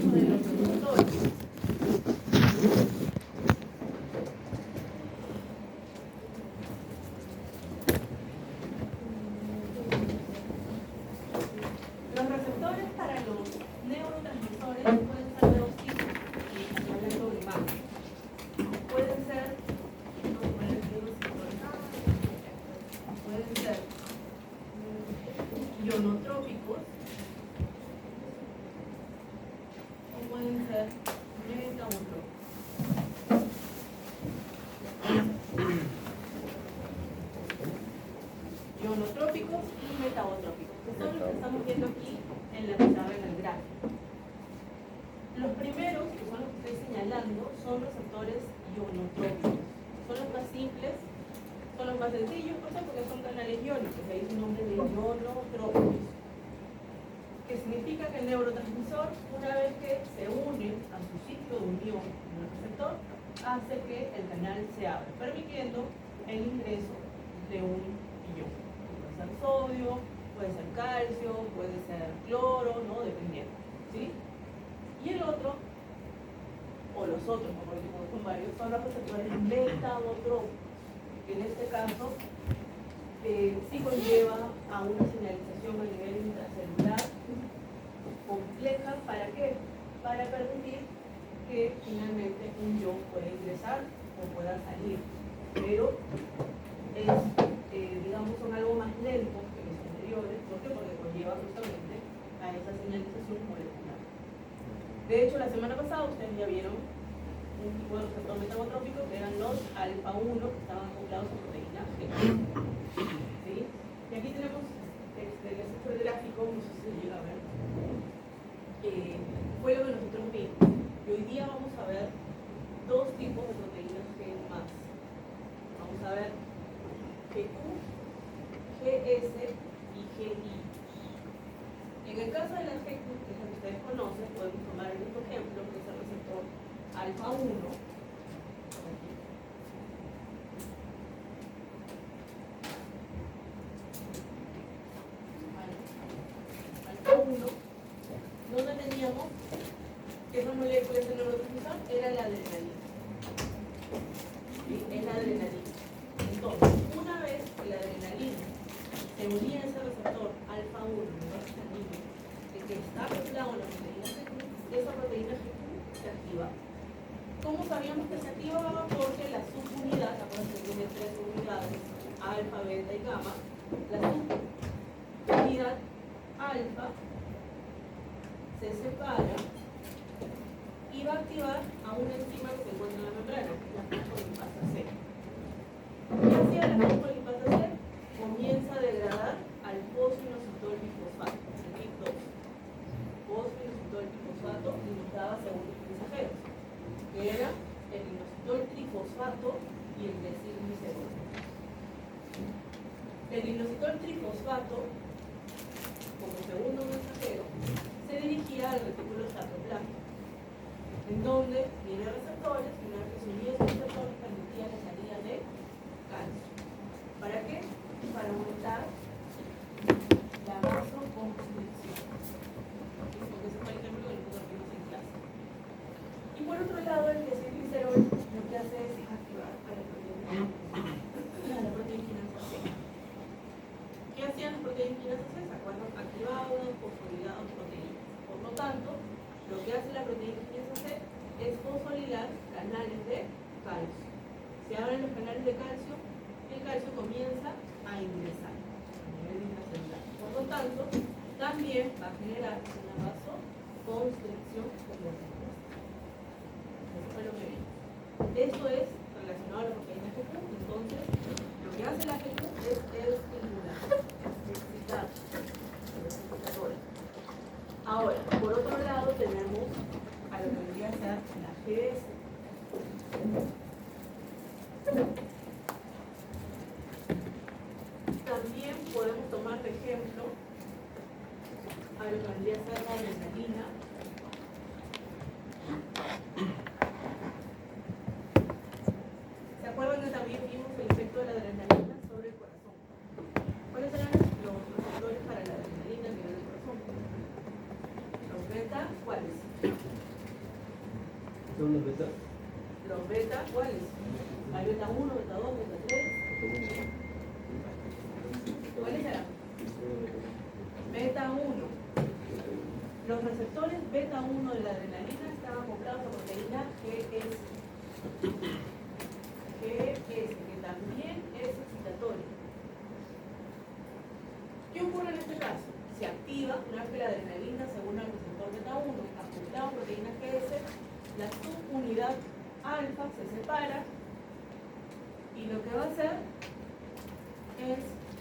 caso de los receptores. Los receptores para los neurotransmisores pueden ser de dos tipos, hablando de más. Pueden ser ionotrópicos o pueden ser metabotrópicos. Ionotrópicos y metabotrópicos, que son los que estamos viendo aquí en la pizarra en el gráfico. Los primeros, que son los que estoy señalando, son receptores ionotrópicos. Son los más simples, son los más sencillos, ¿por qué? Porque son canales iónicos, de ahí su nombre de ionotrópicos. Que significa que el neurotransmisor, una vez que se une a su sitio de unión en el receptor, hace que el canal se abra, permitiendo el ingreso de un ion. Puede ser sodio, puede ser calcio, puede ser cloro, ¿no? Dependiendo, ¿sí? Y el otro, o los otros, mejor dicho, son varios, son los receptores metabotrópicos, que en este caso sí conlleva a una señalización a nivel intracelular compleja. ¿Para qué? Para permitir que finalmente un ion pueda ingresar o pueda salir. Pero es, digamos, son algo más lentos que los anteriores. ¿Por qué? Porque conlleva justamente a esa señalización molecular. De hecho, la semana pasada ustedes ya vieron un tipo de receptor metabotrópico que eran los alfa-1 que estaban acoplados a proteína G. ¿Sí? Y aquí tenemos les he hecho el gráfico, no sé si se llega a ver. Fue lo que nosotros vimos. Y hoy día vamos a ver dos tipos de proteínas G más. Vamos a ver GQ, GS y GI. En el caso de la GQ, que es la que ustedes conocen, podemos tomar el mismo ejemplo, que es el receptor alfa-1. Alfa-1, donde teníamos que esa molécula de neurotransmisor era la adrenalina. ¿Sí? Es la adrenalina. Entonces, una vez que la adrenalina se unía a ese receptor alfa-1, que está acoplado a la proteína GQ, esa proteína GQ se activa. ¿Cómo sabíamos que se activaba? Porque la subunidad, acuérdense que tiene tres unidades, alfa, beta y gamma, la subunidad alfa se separa y va a activar a una enzima que se encuentra en la membrana, que es la fosfolipasa C. ¿Qué hacía la fosfolipasa C? Comienza a degradar al fosfoinositol bifosfato, el BIP2. Fosfoinositol bifosfato y nos daba segundos mensajeros, que era el inositol trifosfato y el desilglicerol. El inositol trifosfato, como segundo mensajero, se dirigía al retículo sarcoplámico, en donde tiene receptores, y una vez que se unía a esos receptores permitía la salida de calcio. ¿Para qué? Para aumentar la vasoconstricción. Porque ese fue el ejemplo que nosotros vimos en clase. Y por otro lado, el desilglicerol lo que hace es activar a la proteína C. ¿Qué hacían las proteínas C? Cuando activaban, fosforilaban proteínas. Por lo tanto, lo que hace la proteína C es fosforilar canales de calcio. Se abren los canales de calcio, el calcio comienza a ingresar a nivel intracelular. Por lo tanto, también va a generar una vasoconstricción como respuesta. Eso fue lo que vimos. Esto es relacionado a la proteína GQ. Entonces, lo que hace la GQ es estimular, excitar. Ahora, por otro lado, tenemos a lo que vendría a ser la GS. También podemos tomar de ejemplo a lo que vendría a ser la adrenalina. ¿Se acuerdan que también vimos el efecto de la adrenalina sobre el corazón? ¿Cuáles eran los receptores para la adrenalina a nivel del corazón? Los beta ¿cuáles? ¿Son los beta? Los beta, ¿cuáles? Hay beta 1, beta 2, beta 3. ¿Cuáles eran? Beta 1. Los receptores beta 1 de la adrenalina están acoplados a proteína GS. Que también es excitatoria. ¿Qué ocurre en este caso? Se activa una vez que la adrenalina se une al receptor beta 1 acoplado a proteína GS, la subunidad alfa se separa y lo que va a hacer es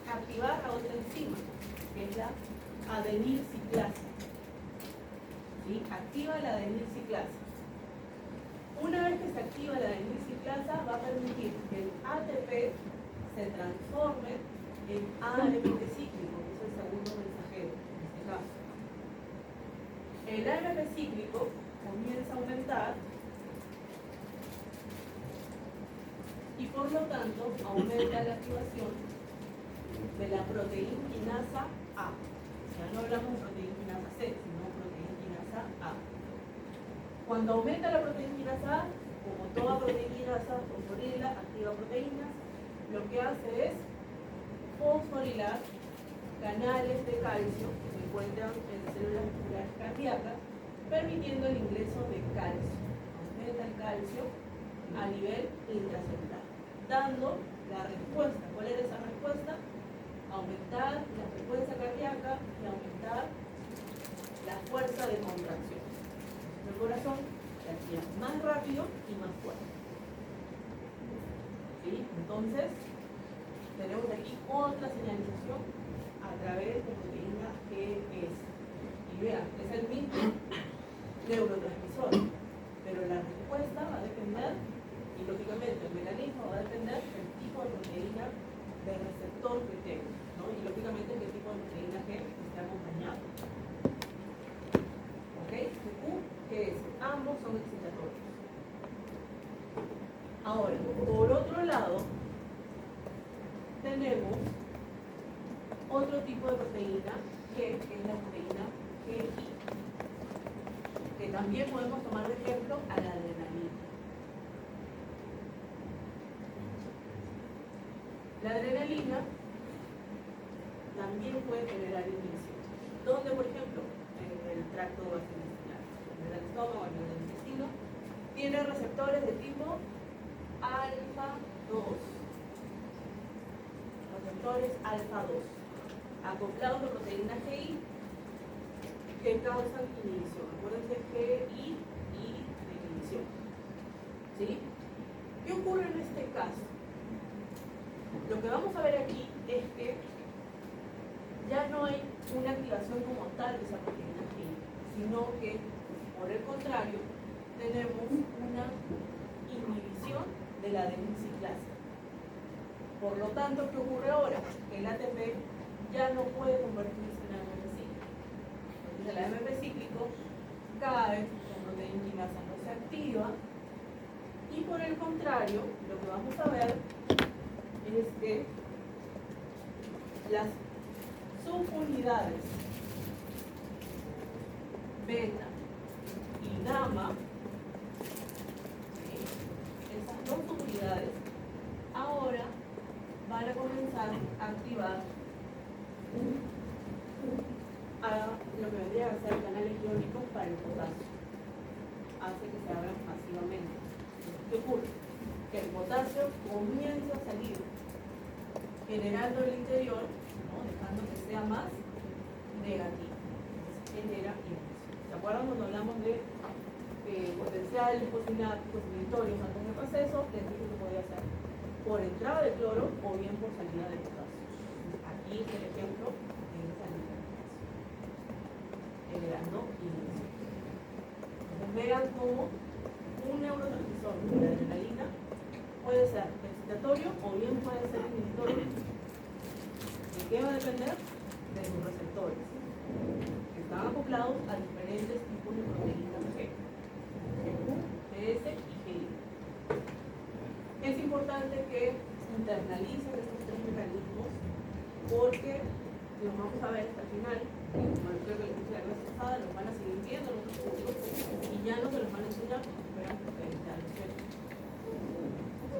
activar a otra enzima, que es la adenilciclasa. ¿Sí? Activa la adenilciclasa. Una vez que se activa la adenilciclasa, va a permitir que el ATP se transforme en AMP cíclico, que es el segundo mensajero en este caso. El AMP cíclico comienza a aumentar y por lo tanto aumenta la activación de la proteinquinasa A. Ya no hablamos de proteinquinasa C, sino proteinquinasa A. Cuando aumenta la proteinquinasa A, como toda proteinquinasa fosforila activa proteínas, lo que hace es fosforilar canales de calcio que se encuentran en las células musculares cardíacas, permitiendo el ingreso de calcio. Aumenta el calcio a nivel intracelular, dando la respuesta. ¿Cuál era esa respuesta? Aumentar la frecuencia cardíaca y aumentar la fuerza de contracción. El corazón latía más rápido y más fuerte. ¿Sí? Entonces, tenemos aquí otra señalización a través de proteína GS. Y vean, es el mismo neurotransmisor, pero la respuesta va a depender, y lógicamente el mecanismo va a depender del tipo de proteína del receptor que tenga, ¿no? Y lógicamente qué tipo de proteína G esté acompañado. ¿Ok? GQ, GS, ambos son excitatorios. Ahora, por otro lado, tenemos otro tipo de proteína que es la proteína GI, que también podemos tomar de ejemplo a la adrenalina. La adrenalina también puede generar inicio. ¿Dónde, por ejemplo? En el tracto gastrointestinal, en el estómago, en el intestino, tiene receptores de tipo alfa 2. Receptores alfa 2, acoplados a proteína GI que causan inhibición. Acuérdense GI y de inhibición. ¿Sí? ¿Qué ocurre en este caso? Lo que vamos a ver aquí es que ya no hay una activación como tal de esa proteína GI, sino que, por el contrario, tenemos una inhibición de la adenilciclasa. Por lo tanto, ¿qué ocurre ahora? Que el ATP ya no puede convertirse en AMP cíclico. Entonces el AMP cíclico cae, la proteinquinasa no se activa, y por el contrario, lo que vamos a ver es que las subunidades beta y gamma, esas dos subunidades, ahora van a comenzar a activar a lo que vendría a ser canales iónicos para el potasio. Hace que se abran masivamente. ¿Qué ocurre? Que el potasio comienza a salir, generando el interior, ¿no? Dejando que sea más negativo. Genera inhibición. ¿Se acuerdan cuando hablamos de potenciales postsinápticos inhibitorios antes del proceso? Les dije que podía ser por entrada de cloro o bien por salida de potasio. Aquí es el ejemplo de salida de potasio, generando inhibición. Entonces vean cómo un neurotransmisor de la adrenalina puede ser excitatorio o bien puede ser inhibitorio. ¿De qué va a depender? De sus receptores, que están acoplados a diferentes tipos de proteínas G, GQ, GS y GI. Es importante que internalicen estos tres mecanismos porque los vamos a ver hasta el final. Como creo que les dije la clase pasada, los van a seguir viendo en otros hagan frente al efecto.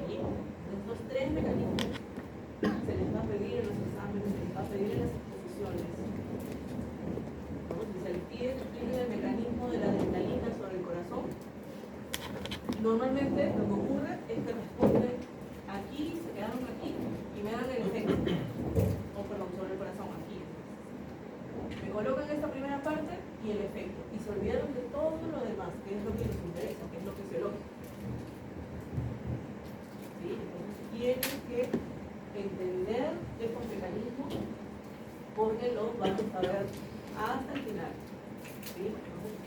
¿Sí? Estos tres mecanismos se les va a pedir en los exámenes, se les va a pedir en las exposiciones. ¿No? Si se les pide que expliquen el mecanismo de la adrenalina sobre el corazón, normalmente lo que ocurre es que responden aquí, se quedaron aquí y me dan el efecto. O perdón, sobre el corazón, aquí. Me colocan esta primera parte y el efecto. Y se olvidaron de todo lo demás, que es lo que les interesa, que es lo fisiológico. ¿Sí? Entonces tienen que entender estos mecanismos porque los vamos a ver hasta el final. ¿Sí? Entonces,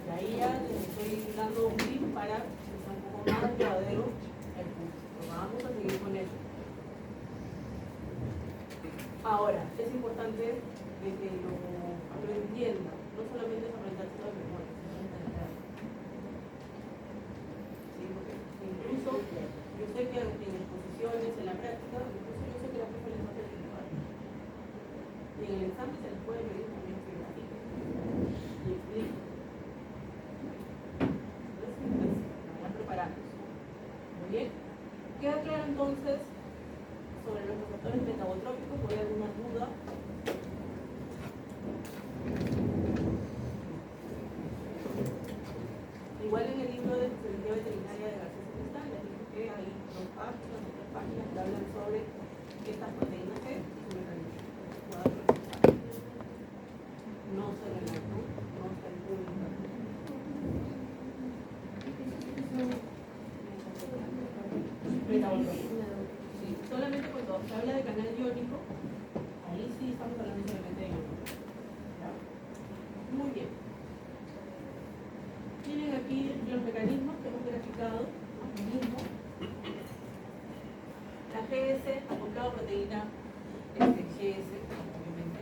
de ahí ya les estoy dando un tip para que sea un poco más llevadero el curso. Pero vamos a seguir con eso. Ahora, es importante de que lo entiendan. No solamente es aprenderse de memoria, sino entenderlo. ¿Sí? Porque incluso yo sé que en exposiciones, en la práctica, incluso yo sé que la profe les va a hacer igual. Y en el examen se les puede pedir también que grafiquen y expliquen. Entonces, vayan prepararnos. Muy bien. Queda claro entonces sobre los receptores metabotrópicos. ¿Por ahí alguna duda? Igual en el libro de fisiología veterinaria de García Cristal les digo que hay 2 páginas, 3 páginas que hablan sobre estas proteínas G y su mecanismo. No se relata, no se publica. Sí, solamente cuando se habla de canal iónico, ahí sí estamos hablando solamente de iónico. Muy bien. Tienen aquí los mecanismos que hemos graficado, lo mismo. La GS, acoplado a proteína GS, obviamente,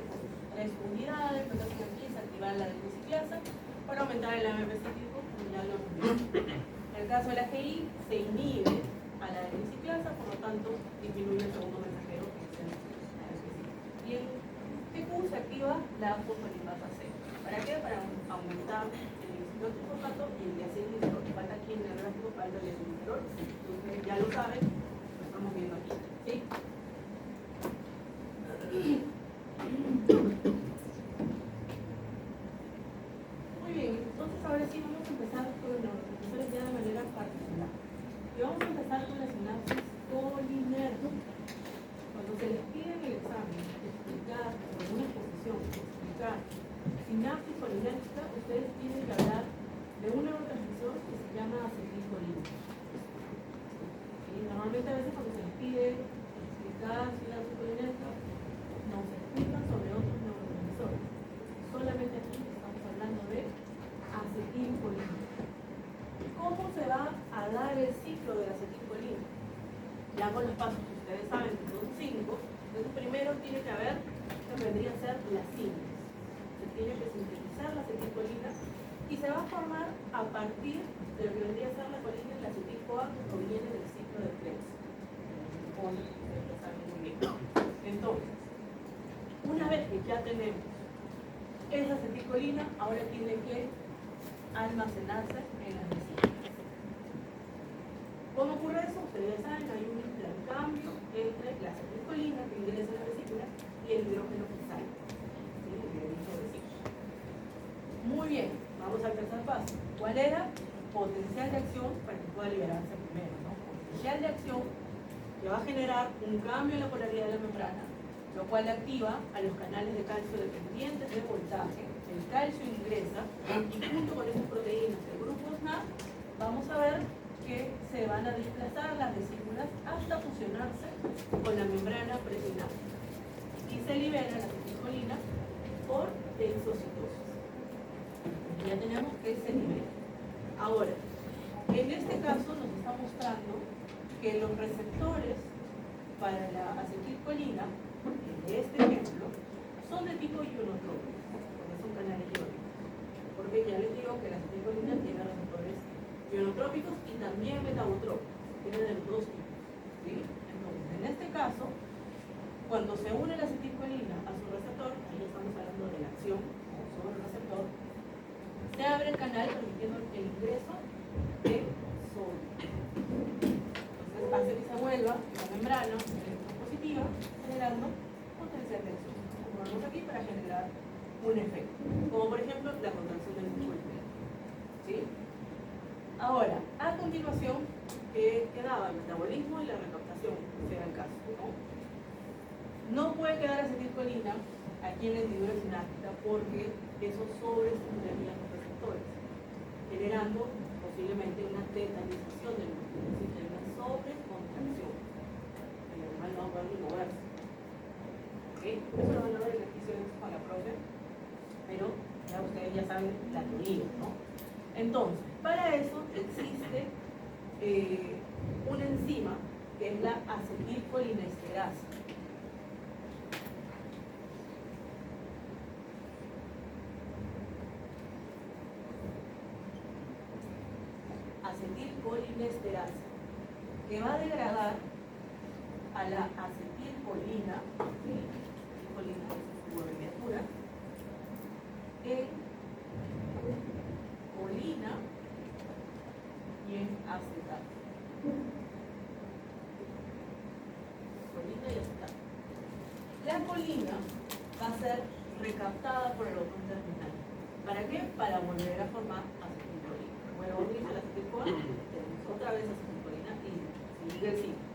3 unidades, lo que hacen aquí es activar la gluciclasa para aumentar el AMP cíclico, como ya lo hemos visto. En el caso de la GI, se inhibe a la gluciclasa, por lo tanto, disminuye el segundo mensajero, que es el AMP cíclico. Y en TQ se activa la fosfolipasa C. ¿Para qué? Para aumentar el fosfato y el diacilglicerol. Falta aquí en el gráfico, falta el diacilglicerol. Ustedes ya lo saben, lo estamos viendo aquí. ¿Sí? Muy bien, entonces ahora sí vamos a empezar con los profesores ya de manera particular. Y vamos a empezar con la sinapsis colinérgica. Cuando se les pide en el examen explicar, en una exposición, explicar sinapsis colinérgica, ustedes tienen que hablar de un neurotransmisor que se llama acetilcolina. ¿Sí? Normalmente a veces cuando se les pide explicar sinapsis colinérgica, nos explican sobre otros neurotransmisores. Solamente aquí estamos hablando de acetilcolina. ¿Cómo se va a dar el ciclo de la acetilcolina? Ya con los pasos que ustedes saben, que son 5. Entonces primero tiene que haber, que vendría a ser la síntesis. Se tiene que sintetizar la acetilcolina y se va a formar a partir de lo que vendría a ser la colina y la acetil-CoA que proviene del ciclo de Krebs. Ustedes lo saben muy bien. Entonces, una vez que ya tenemos esa acetilcolina, ahora tiene que almacenarse en las vesículas. ¿Cómo ocurre eso? Ustedes saben, hay un intercambio entre la acetilcolina que ingresa en la vesícula y el hidrógeno que sale. ¿Sí? Muy bien, vamos al tercer paso. ¿Cuál era? Potencial de acción para que pueda liberarse primero, ¿no? Potencial de acción que va a generar un cambio en la polaridad de la membrana, lo cual activa a los canales de calcio dependientes de voltaje. El calcio ingresa y junto con esas proteínas del grupo SNAP vamos a ver que se van a desplazar las vesículas hasta fusionarse con la membrana presináptica y se libera la acetilcolina por exocitosis. Ya tenemos que se libera. Ahora, en este caso nos está mostrando que los receptores para la acetilcolina, de este ejemplo, son de tipo ionotrópico, porque son canales iónicos. Porque ya les digo que la acetilcolina tiene receptores ionotrópicos y también metabotrópicos, tiene de los dos tipos. ¿Sí? Entonces, en este caso, cuando se une la acetilcolina a su receptor, ahí estamos hablando de la acción sobre el receptor, se abre el canal permitiendo el ingreso de activa la membrana electropositiva, generando potencia de tensión. Como vemos aquí, para generar un efecto, como por ejemplo la contracción del músculo. ¿Sí? Ahora, a continuación, quedaba el metabolismo y la recaptación, si era el caso. No puede quedar acetilcolina aquí en la hendidura sináptica porque eso sobreestimularía los receptores, generando posiblemente una tetanización del músculo, es decir, una sobrecontracción. El animal no va a poder ni moverse. ¿Okay? Eso lo van a ver en ejercicios con la profe, pero ya ustedes ya saben la teoría, ¿no? Entonces, para eso existe una enzima que es la acetilcolinesterasa. Acetilcolinesterasa, que va a degradar a la acetilcolina, acetilcolina es su abreviatura, en colina y en acetato. Colina y acetato. La colina va a ser recaptada por el otro terminal. ¿Para qué? Para volver a formar acetilcolina. Bueno, unirse la acetilcolina, tenemos otra vez acetilcolina y sigue el ciclo.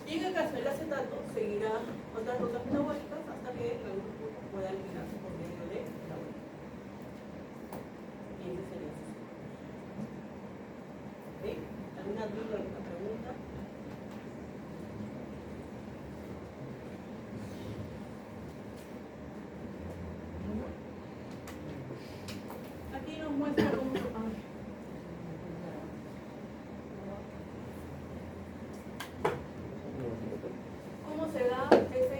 Y en el caso del acetato, seguirá otras rutas metabólicas hasta que el grupo pueda eliminarse por medio de la vuelta. Y ese sería el ciclo. ¿Ok? ¿Alguna duda, alguna pregunta? Aquí nos muestra cómo se da ese.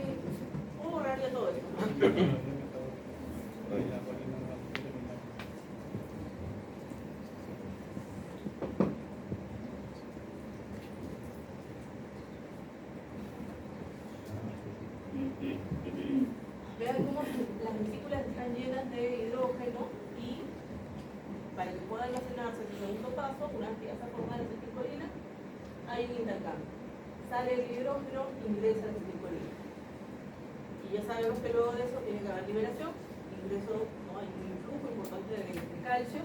¿Cómo borraría todo esto? Vean cómo las vesículas están llenas de hidrógeno y para que pueda almacenarse el segundo paso, una vez que ya se forma la acetilcolina, hay un intercambio. Sale el hidrógeno, ingresa la acetilcolina. Y ya sabemos que luego de eso tiene que haber liberación, ingreso, ¿no? Hay un influjo importante de calcio,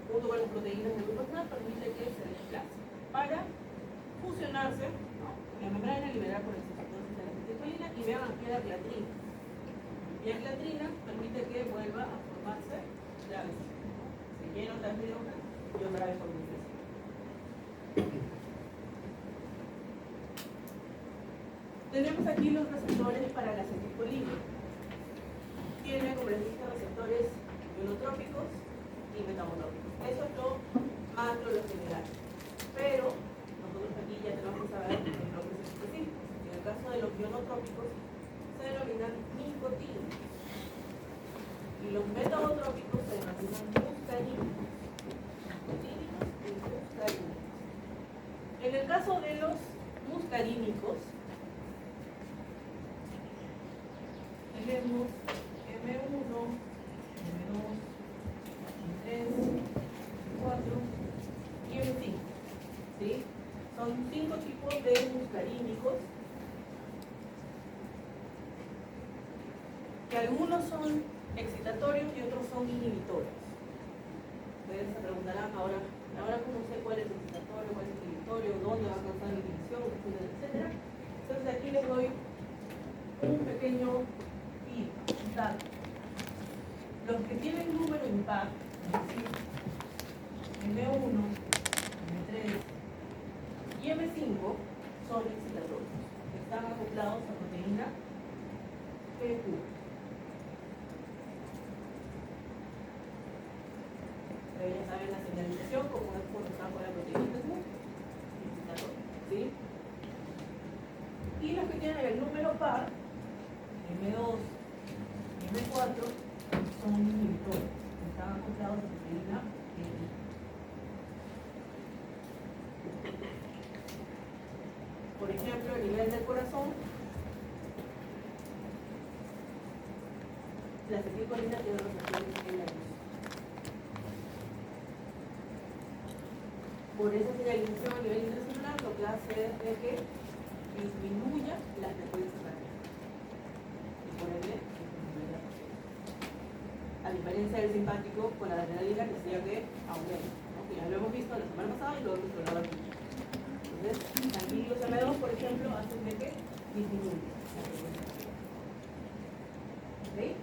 junto con las proteínas del grupo SNAP, permite que se desplace para fusionarse, ¿no? En la membrana, liberar por exceso de la acetilcolina y vean aquí la clatrina. Y la clatrina permite que vuelva a formarse la vesícula. Se llena otra vez de hidrógeno y otra vez por nutrición. Tenemos aquí los receptores para la acetilcolina. Tiene, como les dije, receptores ionotrópicos y metabotrópicos. Eso es lo macro, lo general. Pero nosotros aquí ya tenemos que saber los nombres específicos. En el caso de los ionotrópicos, se denominan nicotínicos. Y los metabotrópicos se denominan muscarínicos. Nicotínicos y muscarínicos. En el caso de los muscarínicos, tenemos M1, M2, M3, M4 y M5. ¿Sí? Son 5 tipos de muscarínicos, que algunos son excitatorios y otros son inhibitorios. Ustedes se preguntarán ahora cómo sé cuál es excitatorio, cuál es inhibitorio, dónde va a causar la inhibición, etcétera, etcétera. Entonces aquí les doy un pequeño dato. Los que tienen número impar, es decir, M1, M3 y M5 son excitatorios. Están acoplados a proteína PQ. Pero ya saben la señalización, como es cuando está con la proteína PQ, excitatorio, ¿sí? Y los que tienen el número par, M2, M4, son inhibitores, están acoplados a proteína PI. Por ejemplo, a nivel del corazón, la acetilcolina tiene receptores en la luz. por esa señalización a nivel intracelular lo que hace es de que disminuya la frecuencia cardíaca y por ende disminuye la frecuencia. A diferencia del simpático con la adrenalina que hacía que aumente, ¿no? Que ya lo hemos visto la semana pasada y lo hemos visto ahora mismo. Entonces, aquí los M2, por ejemplo, hacen de que disminuya la frecuencia cardíaca. ¿Ok?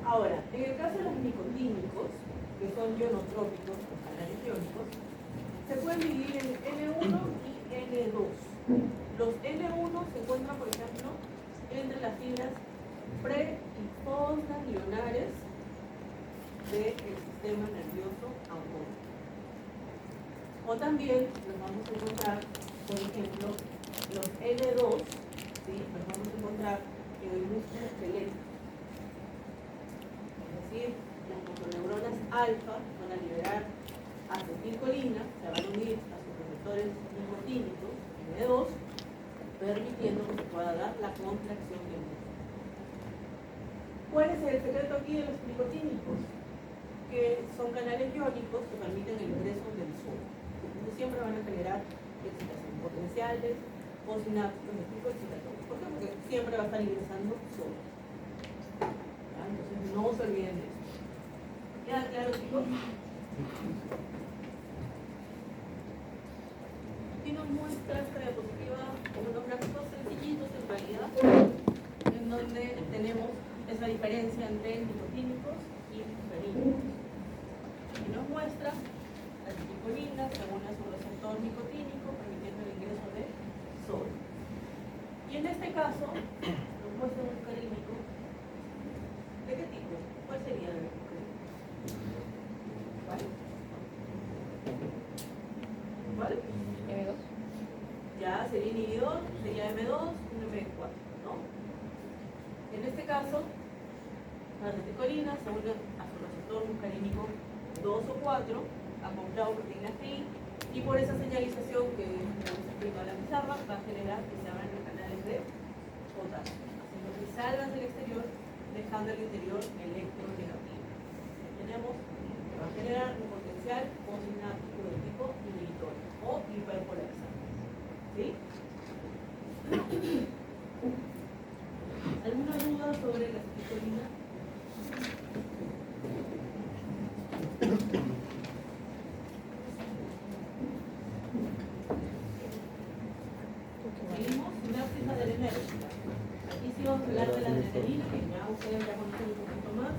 Ahora, en el caso de los nicotínicos, que son ionotrópicos, los canales iónicos, se pueden dividir en N1 y N2. Los N1 se encuentran, por ejemplo, entre las fibras pre- y postganglionares del sistema nervioso autónomo. O también los vamos a encontrar, por ejemplo, los N2, ¿sí? Los vamos a encontrar en el músculo esquelético. Es decir, las motoneuronas alfa van a liberar acetilcolina, se van a unir a sus receptores nicotínicos, N2, permitiendo que se pueda dar la contracción del músculo. ¿Cuál es el secreto aquí de los nicotínicos? Que son canales iónicos que permiten el ingreso del sol. Entonces siempre van a generar excitación potenciales o sinápticos de tipo excitatorio. ¿Por qué? Porque siempre va a estar ingresando sol. ¿Ya? Entonces no se olviden de eso. ¿Queda claro, chicos? Aquí nos muestra esta diapositiva con unos gráficos sencillitos en realidad, en donde tenemos esa diferencia entre nicotínicos y muscarínicos. Y nos muestra la acetilcolina según su receptor nicotínico, permitiendo el ingreso de sol. Y en este caso, nos muestra un muscarínico. ¿De qué tipo? ¿Cuál sería el muscarínico? ¿Cuál? ¿Cuál? M2. Ya sería inhibidor, sería M2, un M4, ¿no? En este caso, la acetilcolina, según a su receptor muscarínico 2 o 4, acoplado proteína G, y por esa señalización que hemos explicado en la pizarra, va a generar que se abran los canales de potasio, haciendo que salgan del exterior, dejando al interior electronegativo. Tenemos que va a generar un potencial posináptico de tipo inhibitorio o hiperpolarizante. ¿Sí? ¿Alguna duda sobre la acetilcolina? Seguimos, sinapsis adrenérgica. Aquí sí vamos a hablar de la adrenalina, que ya ustedes ya conocen un poquito más.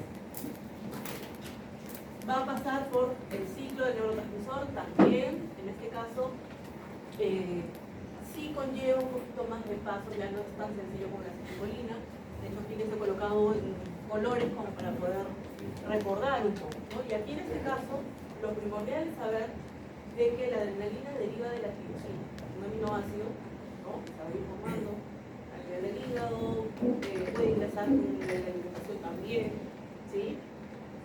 Va a pasar por el ciclo del neurotransmisor también, en este caso sí conlleva un poquito más de paso, ya no es tan sencillo como la acetilcolina. De hecho, fíjense colocado en colores como para poder recordar un poco, ¿no? Y aquí en este caso, lo primordial es saber de que la adrenalina deriva de la tirosina, un aminoácido, ¿no? Que se va a ir formando a nivel del hígado, puede ingresar con la alimentación también, ¿sí?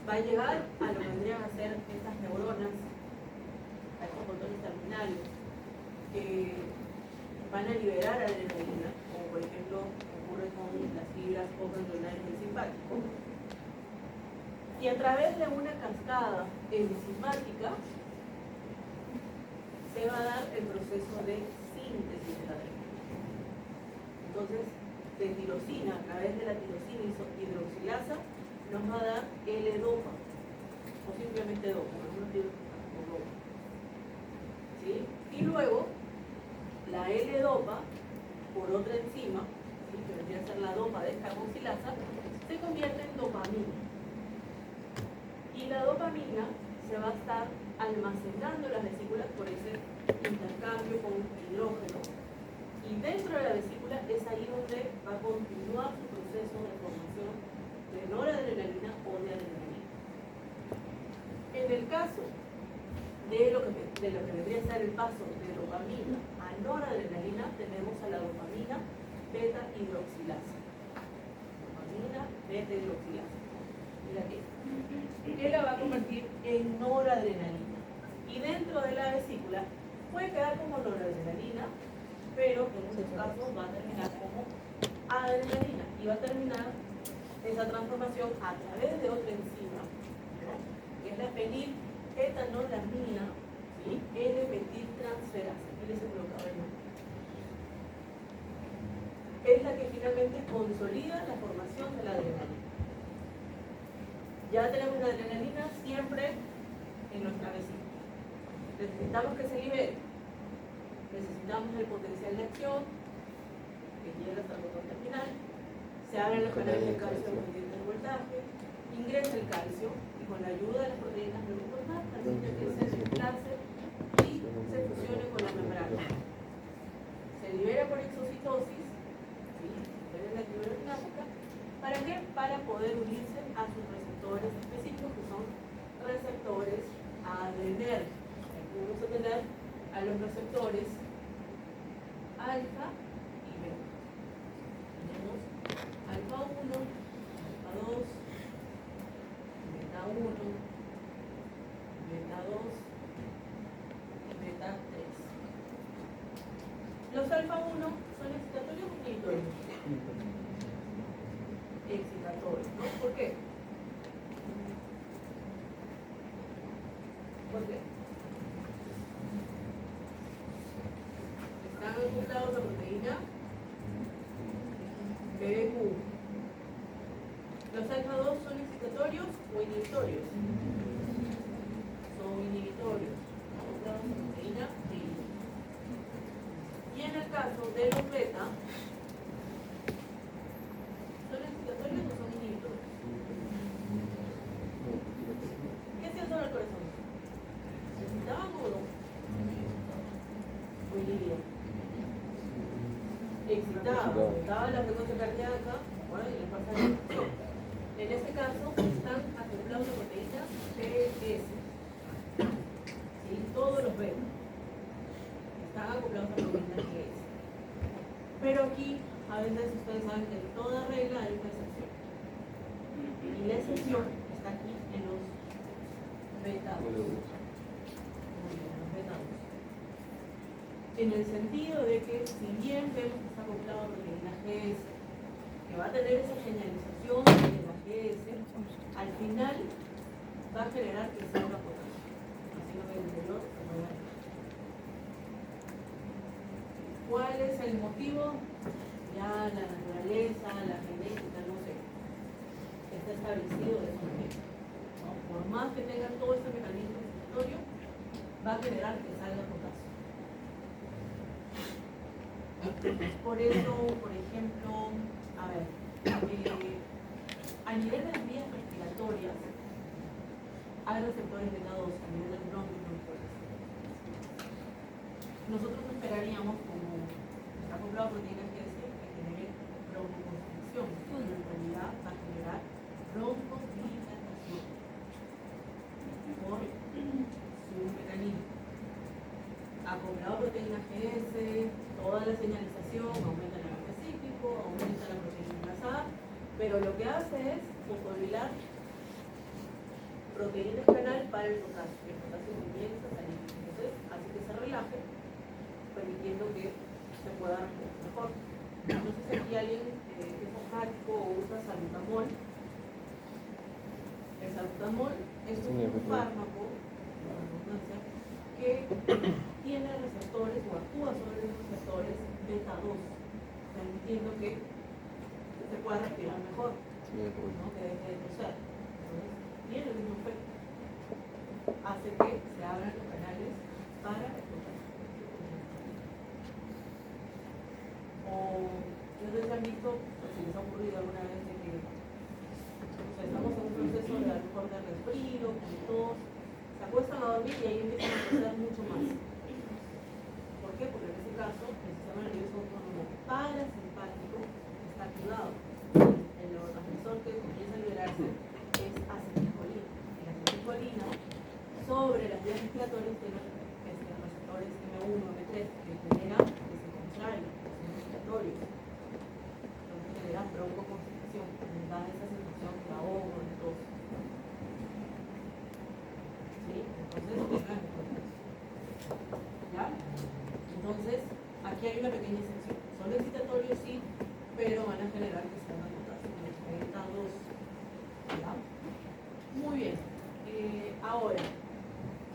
Va a llegar a lo que vendrían a ser estas neuronas, a estos botones terminales, que van a liberar adrenalina, como por ejemplo ocurre con las fibras postganglionares del simpático. Y a través de una cascada enzimmática se va a dar el proceso de síntesis de la adrenalina. Entonces, de tirosina, a través de la tirosina hidroxilasa, nos va a dar L-dopa, o simplemente dopa, algunos tienen como dopa. ¿Sí? Y luego, la L-dopa, por otra enzima, ¿sí? Que vendría a ser la dopa descarboxilasa, se convierte en dopamina. Y la dopamina se va a estar almacenando en las vesículas por ese intercambio con hidrógeno. Y dentro de la vesícula es ahí donde va a continuar su proceso de formación de noradrenalina o de adrenalina. En el caso de lo que vendría a ser el paso de dopamina a noradrenalina, tenemos a la dopamina beta hidroxilasa. Dopamina beta hidroxilasa. Mira aquí. Que la va a convertir en noradrenalina. Y dentro de la vesícula puede quedar como noradrenalina, pero en muchos casos va a terminar como adrenalina y va a terminar esa transformación a través de otra enzima, ¿no? Que es la feniletanolamina, ¿sí? ¿sí? N-metiltransferasa, aquí les he colocado el nombre. Es la que finalmente consolida la formación de la adrenalina. Ya tenemos la adrenalina siempre en nuestra vesícula. Necesitamos que se libere. Necesitamos el potencial de acción que llega hasta el botón terminal. Se abren los canales de calcio a partir del voltaje. Ingresa el calcio y con la ayuda de las proteínas neuronales permite que se desplace y se fusione con la membrana. Se libera por exocitosis, ¿sí? Libera la actividad dinámica. ¿Para qué? Para poder unirse a sus receptores específicos, que son receptores adrenérgicos. Aquí vamos a tener a los receptores alfa y beta. Tenemos alfa 1, alfa 2, beta 1, beta 2 y beta 3. Los alfa 1 son excitatorios o inhibitorios. Excitatorios, ¿no? ¿Por qué? ¿Por qué? Están acoplados a la proteína BQ. ¿Los alfa 2 son excitatorios o inhibitorios? Son inhibitorios, acoplados a la proteína B. Y en el caso de los beta, ¿son excitatorios o son inhibitorios? ¿Qué hacían sobre el corazón? ¿Excitaban o no? O inhibían. Excitaban, aumentaban la frecuencia cardíaca, bueno, y la fuerza de ejecución. En este caso, están acoplados a la proteína PS. ¿Sí? Todos los beta están acoplados a la proteína PS. Pero aquí, a veces ustedes saben que en toda regla hay una excepción. Y la excepción está aquí en los beta 2. Los beta 2. En el sentido de que, si bien vemos que está acoplado a la proteína GS, que va a tener esa señalización de la GS, al final va a generar que salga potasio, haciendo que el interior se mueva. ¿Cuál es el motivo? Ya la naturaleza, la genética, no sé. Está establecido de esa manera, ¿no? Por más que tenga todo este mecanismo excitatorio, va a generar que salga potasio. Por eso, por ejemplo, a ver, a nivel de las vías respiratorias, hay receptores beta 2 a nivel del bronquio. Nosotros esperaríamos, como está acoplado a proteínas que genere broncoconstricción, pero en realidad va a generar broncodilatación por su mecanismo. Acoplado a proteínas GS, toda la señalización aumenta el gas cíclico, aumenta la proteína enlazada, pero lo que hace es fosforilar proteínas canal para el potasio. El potasio comienza a salir, entonces hace que se relaje, permitiendo que se pueda respirar mejor. No sé si aquí alguien es asmático o usa salbutamol. El salbutamol es un fármaco, por redundancia, que tiene receptores o actúa sobre los receptores beta 2, permitiendo que se pueda respirar mejor, ¿no? Que deje de toser. Entonces, tiene el mismo efecto. Hace que se abran los canales para el potasio. O no sé si han visto, o si les ha ocurrido alguna vez de que, o sea, estamos en un proceso de a lo mejor de resfrío, con tos, se acuestan a dormir y ahí empiezan a toser mucho más. ¿Por qué? Porque en ese caso el sistema nervioso autónomo parasimpático está activado. El neurotransmisor que comienza a liberarse es acetilcolina. Y la acetilcolina sobre las vías respiratorias tiene receptores M1, M3 que generan que se contraen, que son respiratorios. Entonces generan broncoconstricción, que da esa sensación de ahogo, de tos. ¿Sí? Entonces, ¿ya? Entonces, aquí hay una pequeña excepción. Son excitatorios, sí, pero van a generar que se hagan potasio. Beta 2. ¿Ya? Muy bien. Ahora,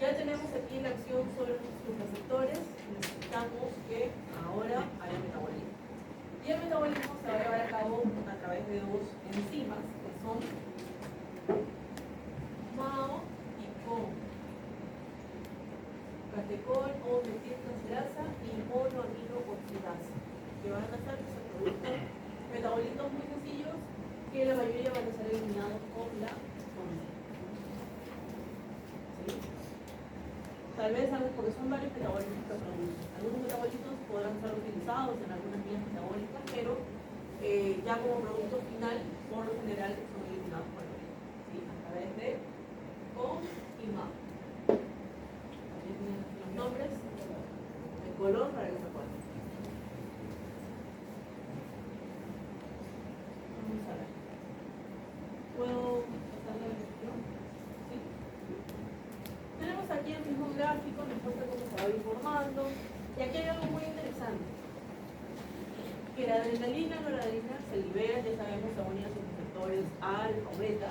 ya tenemos tenemos aquí la acción sobre los receptores, necesitamos que ahora haya metabolismo. Y el metabolismo se va a llevar a cabo a través de dos enzimas que son MAO y COM. Catecol o metiltransferasa y monoaminoxidasa, que van a hacer que se produzcan metabolitos muy sencillos que la mayoría van a ser eliminados con la enzima. ¿Sí? Tal vez, porque son varios metabolitos que producen. Algunos metabolitos podrán ser utilizados en algunas vías metabólicas, pero ya como producto final, por lo general, son eliminados por el organismo, ¿sí? A través de COM y MAO. También tienen los nombres de color para que se acuerden. Vamos a ver. ¿Puedo pasar la lección? ¿Sí? Tenemos aquí el mismo gráfico, nos muestra cómo se va informando. Y aquí hay algo muy interesante. Que la adrenalina y la noradrenalina se libera, ya sabemos, según sus receptores alfa o beta,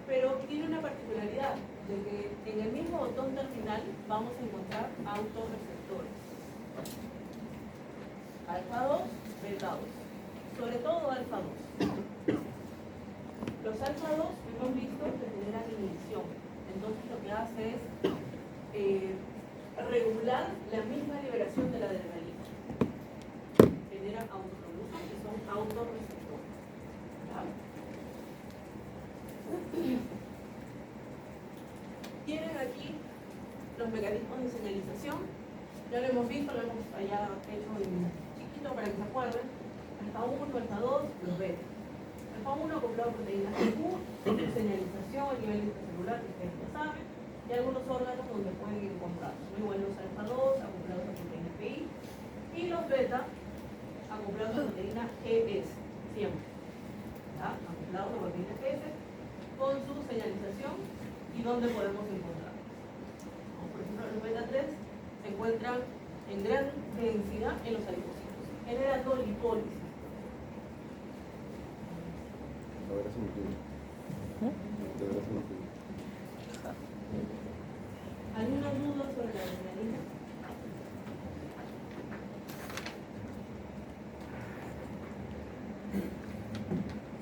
pero tiene una particularidad, de que en el mismo botón terminal vamos a encontrar autorreceptores. Alfa 2, beta 2. Sobre todo alfa 2. Los alfa 2 hemos visto que generan inhibición. Entonces lo que hace es regular la misma liberación de la adrenalina. Generan autoproducción, que son autorreceptores. ¿Vale? Tienen aquí los mecanismos de señalización. Ya lo hemos visto, lo hemos allá hecho en chiquito para que se acuerden. Alfa 1, alfa 2, los beta. Alfa 1 acoplado a proteínas Q, señalización a nivel intracelular, que ustedes ya saben, y algunos órganos donde pueden encontrarse. Muy buenos alfa 2 acoplados a proteína PI, y los beta acoplados a proteína GS, siempre. ¿Ya? Acoplados a proteína GS con su señalización y donde podemos encontrar. Como por ejemplo, los beta 3 se encuentran en gran densidad en los adipocitos, generando lipólisis. ¿Alguna duda sobre la adrenalina?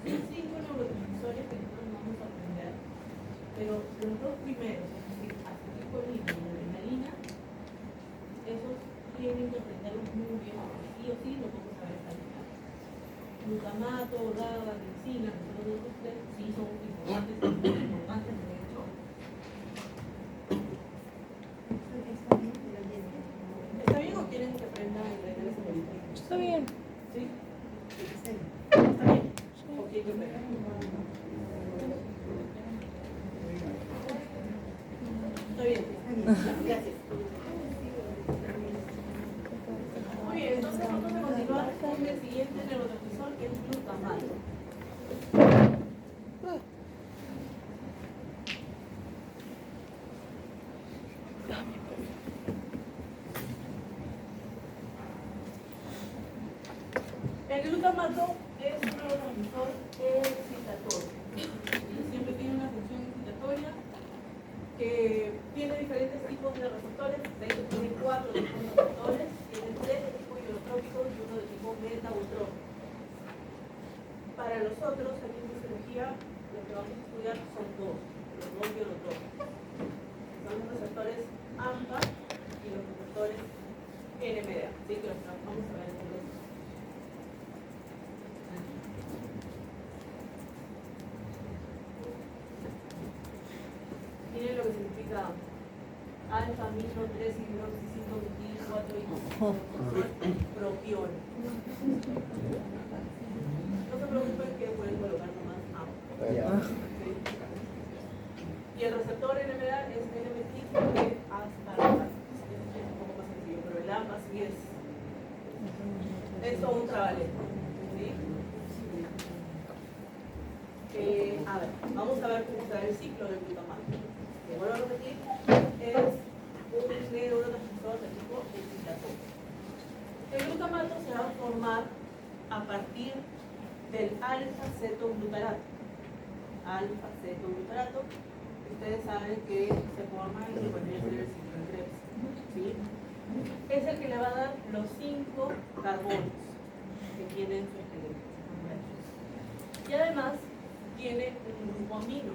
Son 5 neurotransmisores que nosotros vamos a aprender, pero los dos primeros, es decir, acetilcolina y adrenalina, esos tienen que aprenderlos muy bien, porque sí o sí lo vamos a ver al final. Glutamato, GABA, glicina, que son los tres, sí son importantes, de hecho. ¿Está bien o quieren que aprenda el regreso ese político? Está bien. ¿Sí? ¿Está bien? ¿O quieren que aprenda? Está bien. Gracias. Muy bien, entonces vamos a continuar con el siguiente neurotransmisor, que es glutamato. El glutamato es un neurotransmisor excitatorio. Siempre tiene una función excitatoria que tiene diferentes tipos de receptores. De hecho, tiene 4 tipos de receptores. Tiene 3 de tipo ionotrópico y 1 de tipo beta-eutrópico. Para los otros, aquí en fisiología, lo que vamos a estudiar son los dos ionotrópicos. Son los receptores AMPA y los receptores NMDA. Así que los vamos a ver en los miren lo que significa alfa, amino, 3, hidroxi, 5, metil, 4 y propión. No se preocupen que pueden colocar nomás AMPA. ¿Sí? Y el receptor NMDA es N-metil de aspartame. Es un poco más sencillo, pero el AMPA sí es todo un trabalengua. ¿Sí? A ver, vamos a ver cómo se da el ciclo del glutamato. Que vuelvo a repetir, es un neurotransmisor de tipo excitatorio. El glutamato se va a formar a partir del alfa-cetoglutarato. Alfa-cetoglutarato, ustedes saben que se forma en el ciclo es el que le va a dar los 5 carbonos que tiene en su esqueleto. Y además tiene un grupo amino,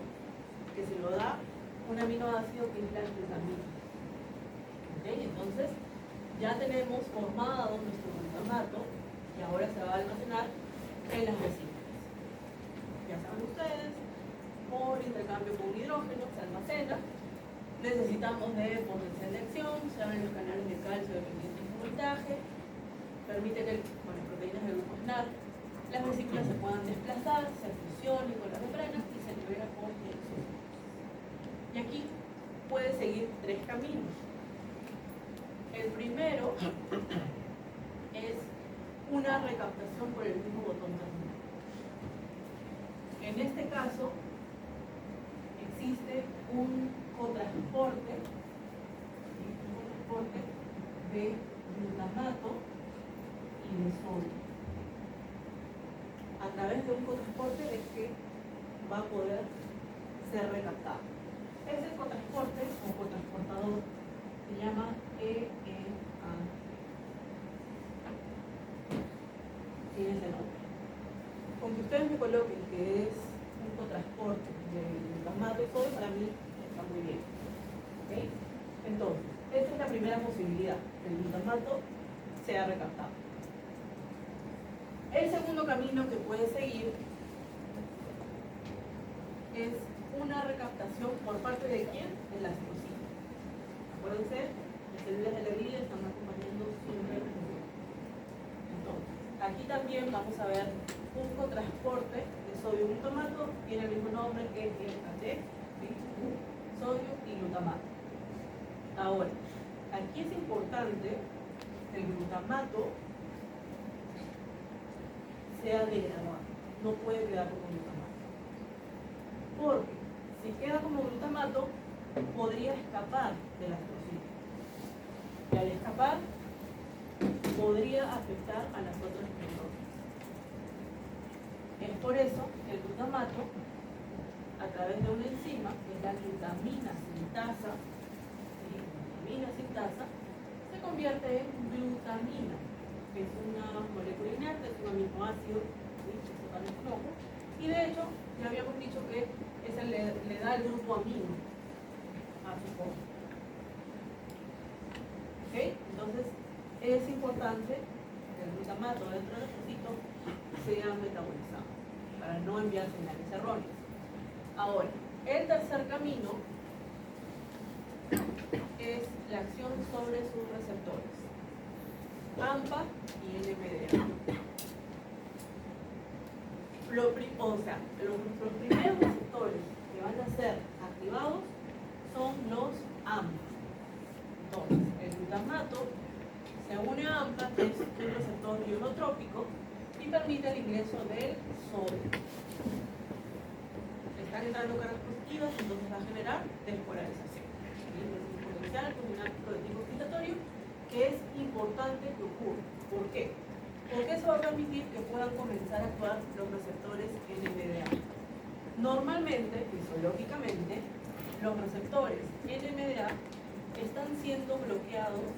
que se lo da un aminoácido que es la glutamina. ¿Okay? Entonces, ya tenemos formado nuestro glutamato y ahora se va a almacenar en las vesículas. Ya saben ustedes, por intercambio con hidrógeno se almacena. Necesitamos de potencial de acción, se abren los canales de calcio dependientes del voltaje, permite que con las proteínas del grupo SNAP las vesículas se puedan desplazar, se fusionen con las membranas y se libera por exógenos. Y aquí puede seguir 3 caminos. El primero es una recaptación por el mismo botón terminal. En este caso, existe un cotransporte de glutamato y de sodio. A través de un cotransporte es que va a poder ser recaptado. Ese cotransporte o cotransportador se llama EEA. Tiene ese nombre. Con que ustedes me coloquen que es un cotransporte de glutamato y sodio, para mí está muy bien. ¿Okay? Entonces, esta es la primera posibilidad, que el glutamato sea recaptado. El segundo camino que puede seguir es una recaptación por parte de quién? De las células. Acuérdense, las células de la vida están acompañando siempre el movimiento. Entonces, aquí también vamos a ver un cotransporte de sodio y glutamato, tiene el mismo nombre que EAT, ¿sí? Sodio y glutamato. Ahora, aquí es importante que el glutamato sea degradado, no puede quedar como glutamato. Porque si queda como glutamato, podría escapar de la toxina. Y al escapar, podría afectar a las otras neuronas. Es por eso que el glutamato, a través de una enzima, que es la glutamina sintasa, se convierte en glutamina, que es una molécula inerte, es un aminoácido, ¿sí? Que se parece un ojo, y de hecho ya habíamos dicho que ese le da el grupo amino a su forma. ¿Okay? Entonces es importante que el glutamato dentro del trocito sea metabolizado para no enviar señales erróneas. Ahora, el tercer camino es la acción sobre sus receptores, AMPA y NMDA. Los primeros receptores que van a ser activados son los AMPA. Entonces, el glutamato se une a AMPA, que es un receptor ionotrópico, y permite el ingreso del sodio. Están entrando cargas positivas, entonces va a generar despolarización. Un potencial combinativo de tipo excitatorio que es importante que ocurra. ¿Por qué? Porque eso va a permitir que puedan comenzar a actuar los receptores NMDA. Normalmente, fisiológicamente, los receptores NMDA están siendo bloqueados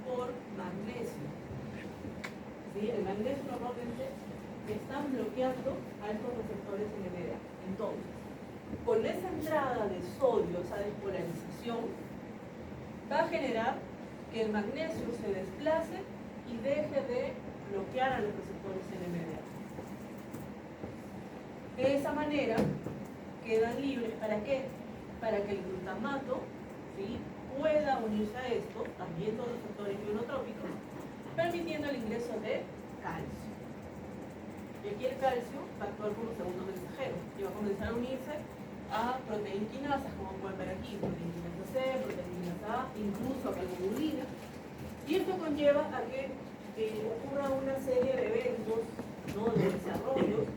por magnesio. ¿Sí? El magnesio normalmente están bloqueando a estos receptores NMDA. Entonces, con esa entrada de sodio, esa despolarización, va a generar que el magnesio se desplace y deje de bloquear a los receptores NMDA. De esa manera, quedan libres, ¿para qué? Para que el glutamato, ¿sí?, pueda unirse a esto, también los receptores ionotrópicos, permitiendo el ingreso de calcio. Y aquí el calcio va a actuar como segundo mensajero y va a comenzar a unirse a proteinquinasas, como pueden ver aquí, proteinquinasa C, proteinquinasa A, incluso a calmodulina. Y esto conlleva a que ocurra una serie de eventos, ¿no?, de desarrollos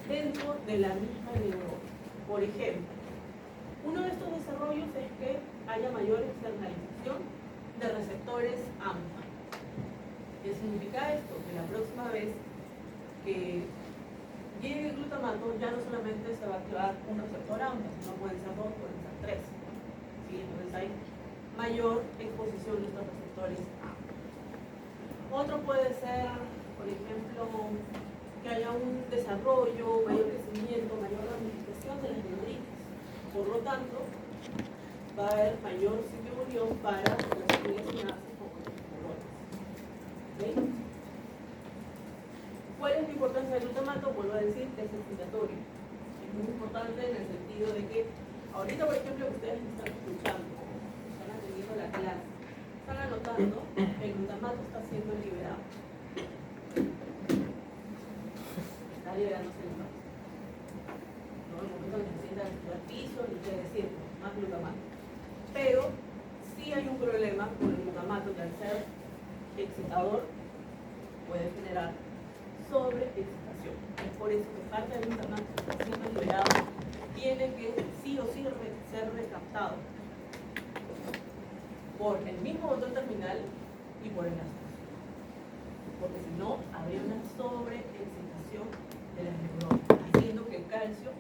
dentro de la misma neurona. Por ejemplo, uno de estos desarrollos es que haya mayor externalización de receptores AMPA. ¿Qué significa esto? Que la próxima vez que llegue el glutamato, ya no solamente se va a activar un receptor AMPA, sino pueden ser 2, pueden ser 3. ¿Sí? Entonces hay mayor exposición de estos receptores AMPA. Otro puede ser, por ejemplo, que haya un desarrollo, mayor crecimiento, mayor ramificación de las dendritas. Por lo tanto, va a haber mayor sitio de unión para las células sinapsis con otros neuronas. ¿Okay? ¿Cuál es la importancia del glutamato? Vuelvo a decir, es excitatorio. Es muy importante en el sentido de que, ahorita por ejemplo, que ustedes me están escuchando, están atendiendo la clase, están anotando, el glutamato está siendo liberado. Está liberándose el glutamato. No, en el momento en que se sienta el piso, ni qué decir, más glutamato. Pero sí hay un problema con el glutamato, que al ser excitador puede generar sobreexcitación. Es por eso que parte del glutamato que está siendo liberado tiene que sí o sí ser recaptado por el mismo botón terminal y por el ácido. Porque si no, habría una sobreexcitación de las neuronas, haciendo que el calcio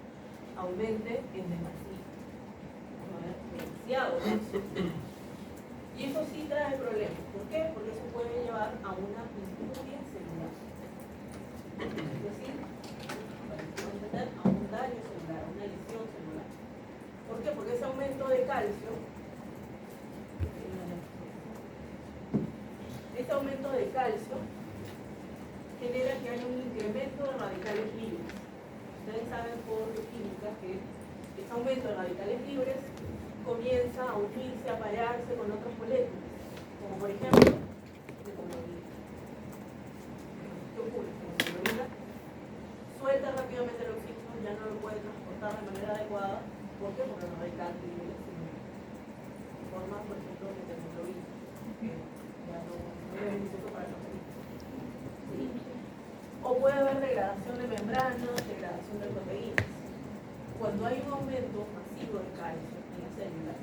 aumente en demasía. Demasiado calcio. Y eso sí trae problemas. ¿Por qué? Porque eso puede llevar a una injuria celular. Es decir, a un daño celular, a una lesión celular. ¿Por qué? Porque ese aumento de calcio, genera que haya un incremento de radicales libres. Ustedes saben por química que ese aumento de radicales libres comienza a unirse, a parearse con otras moléculas, como por ejemplo hemoglobina. ¿Qué ocurre? La hemoglobina suelta rápidamente el oxígeno, ya no lo puede transportar de manera adecuada. ¿Por qué? Porque los radicales libres se forman, por ejemplo, de hemoglobina, que ya no es beneficioso para el organismo. ¿Sí? O puede haber degradación de membranas, degradación de proteínas. Cuando hay un aumento masivo de calcio en las células,